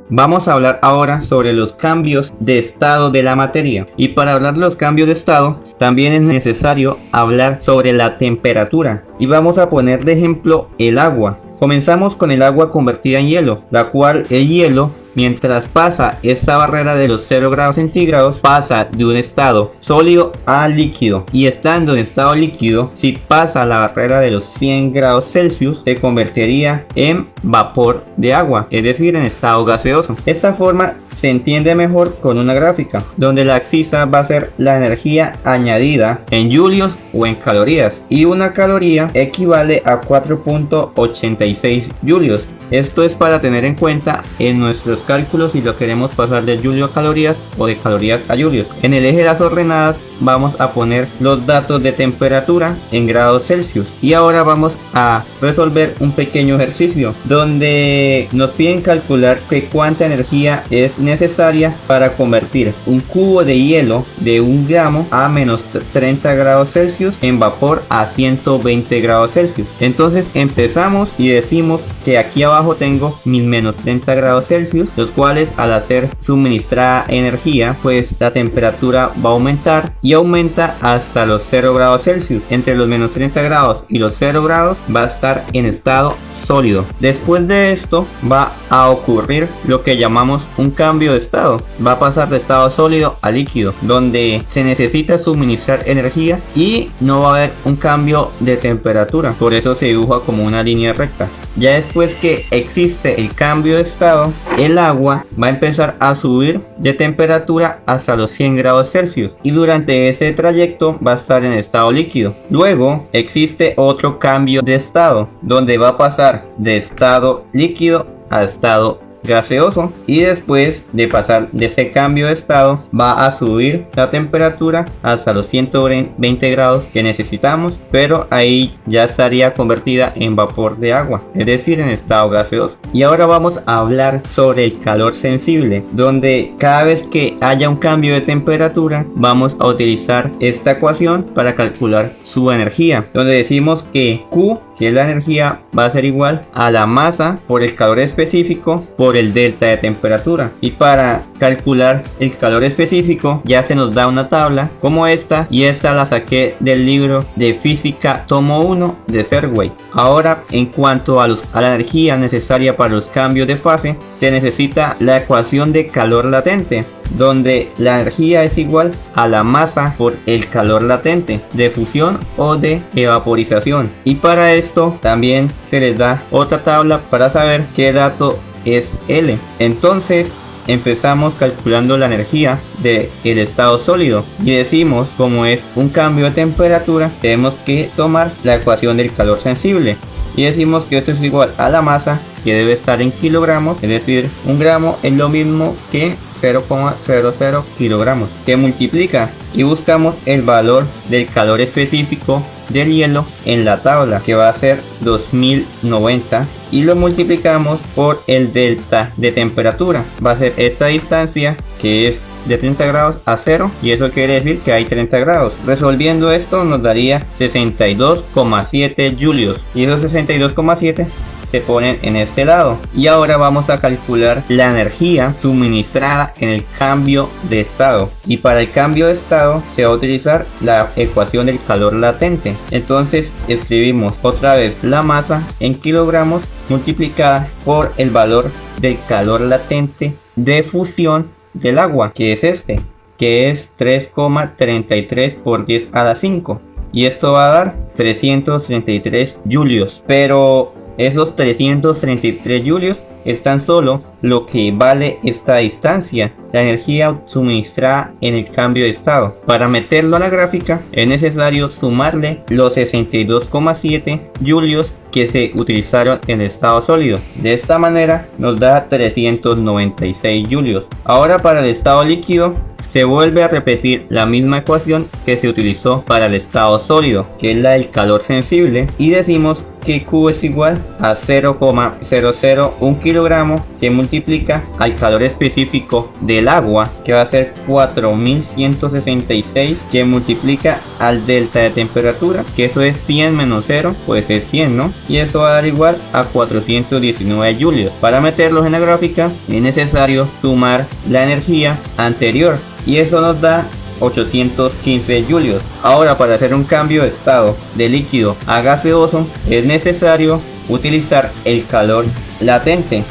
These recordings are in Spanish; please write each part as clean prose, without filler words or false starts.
Vamos a hablar ahora sobre los cambios de estado de la materia. Y para hablar de los cambios de estado, también es necesario hablar sobre la temperatura. Y vamos a poner de ejemplo el agua. Comenzamos con el agua convertida en hielo, la cual el hielo, mientras pasa esta barrera de los 0 grados centígrados, pasa de un estado sólido a líquido. Y estando en estado líquido, si pasa la barrera de los 100 grados Celsius, se convertiría en vapor de agua, es decir, en estado gaseoso. Esta forma se entiende mejor con una gráfica, donde la axis va a ser la energía añadida en julios o en calorías. Y una caloría equivale a 4.86 julios. Esto es para tener en cuenta en nuestros cálculos si lo queremos pasar de julio a calorías o de calorías a julios. En el eje de las ordenadas vamos a poner los datos de temperatura en grados Celsius. Y ahora vamos a resolver un pequeño ejercicio donde nos piden calcular cuánta energía es necesaria para convertir un cubo de hielo de 1 gramo a menos 30 grados Celsius en vapor a 120 grados Celsius. Entonces empezamos y decimos que aquí abajo tengo mis menos 30 grados Celsius, los cuales al hacer suministrada energía, pues la temperatura va a aumentar y aumenta hasta los 0 grados Celsius. Entre los menos 30 grados y los 0 grados va a estar en estado sólido. Después de esto va a ocurrir lo que llamamos un cambio de estado. Va a pasar de estado sólido a líquido, donde se necesita suministrar energía y no va a haber un cambio de temperatura. Por eso se dibuja como una línea recta. Ya después que existe el cambio de estado, el agua va a empezar a subir de temperatura hasta los 100 grados Celsius y durante ese trayecto va a estar en estado líquido. Luego existe otro cambio de estado, donde va a pasar de estado líquido a estado gaseoso, y después de pasar de ese cambio de estado va a subir la temperatura hasta los 120 grados que necesitamos, pero ahí ya estaría convertida en vapor de agua, es decir, en estado gaseoso. Y ahora vamos a hablar sobre el calor sensible, donde cada vez que haya un cambio de temperatura vamos a utilizar esta ecuación para calcular su energía, donde decimos que Q, que es la energía, va a ser igual a la masa por el calor específico por el delta de temperatura. Y para calcular el calor específico ya se nos da una tabla como esta, y esta la saqué del libro de física tomo 1 de Serway. Ahora, en cuanto a la energía necesaria para los cambios de fase, se necesita la ecuación de calor latente, donde la energía es igual a la masa por el calor latente de fusión o de evaporización. Y para esto también se les da otra tabla para saber qué dato es L. Entonces empezamos calculando la energía del estado sólido y decimos, como es un cambio de temperatura, tenemos que tomar la ecuación del calor sensible y decimos que esto es igual a la masa, que debe estar en kilogramos, es decir, 1 gramo es lo mismo que 0,00 kilogramos, que multiplica y buscamos el valor del calor específico del hielo en la tabla, que va a ser 2090, y lo multiplicamos por el delta de temperatura. Va a ser esta distancia, que es de 30 grados a 0, y eso quiere decir que hay 30 grados. Resolviendo esto nos daría 62,7 julios, y esos 62,7 se ponen en este lado. Y ahora vamos a calcular la energía suministrada en el cambio de estado, y para el cambio de estado se va a utilizar la ecuación del calor latente. Entonces escribimos otra vez la masa en kilogramos multiplicada por el valor del calor latente de fusión del agua, que es este, que es 3,33 por 10 a la 5, y esto va a dar 333 julios. Pero esos 333 julios es tan solo lo que vale esta distancia, la energía suministrada en el cambio de estado. Para meterlo a la gráfica es necesario sumarle los 62,7 julios que se utilizaron en el estado sólido. De esta manera nos da 396 julios. Ahora, para el estado líquido se vuelve a repetir la misma ecuación que se utilizó para el estado sólido, que es la del calor sensible, y decimos que Q es igual a 0,001 kilogramo que multiplica al calor específico del agua, que va a ser 4166, que multiplica al delta de temperatura, que eso es 100 menos 0, pues es 100, ¿no? Y eso va a dar igual a 419 julios. Para meterlos en la gráfica es necesario sumar la energía anterior y eso nos da 815 julios. Ahora, para hacer un cambio de estado de líquido a gaseoso es necesario utilizar el calor latente,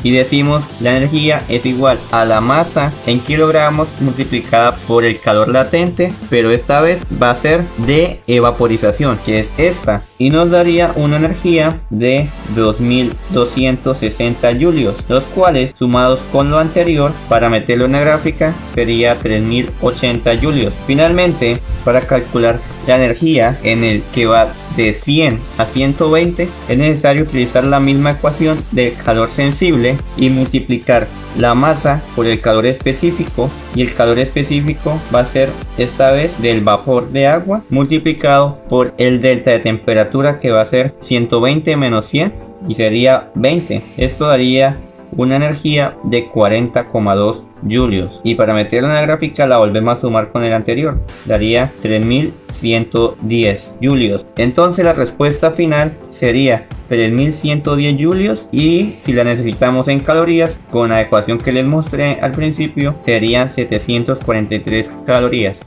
y decimos la energía es igual a la masa en kilogramos multiplicada por el calor latente, pero esta vez va a ser de evaporización, que es esta, y nos daría una energía de 2260 julios, los cuales sumados con lo anterior para meterlo en la gráfica sería 3080 julios. Finalmente, para calcular la energía en el que va de 100 a 120 es necesario utilizar la misma ecuación del calor sensible y multiplicar la masa por el calor específico, y el calor específico va a ser esta vez del vapor de agua multiplicado por el delta de temperatura, que va a ser 120 menos 100 y sería 20. Esto daría una energía de 40,2 julios, y para meterlo en la gráfica la volvemos a sumar con el anterior, daría 3110 julios. Entonces la respuesta final sería 3110 julios, y si la necesitamos en calorías, con la ecuación que les mostré al principio, serían 743 calorías.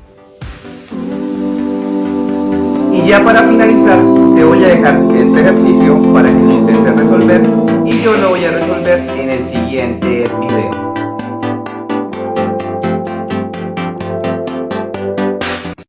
Y ya para finalizar, te voy a dejar este ejercicio para que lo intentes resolver, y yo lo voy a resolver en el siguiente video.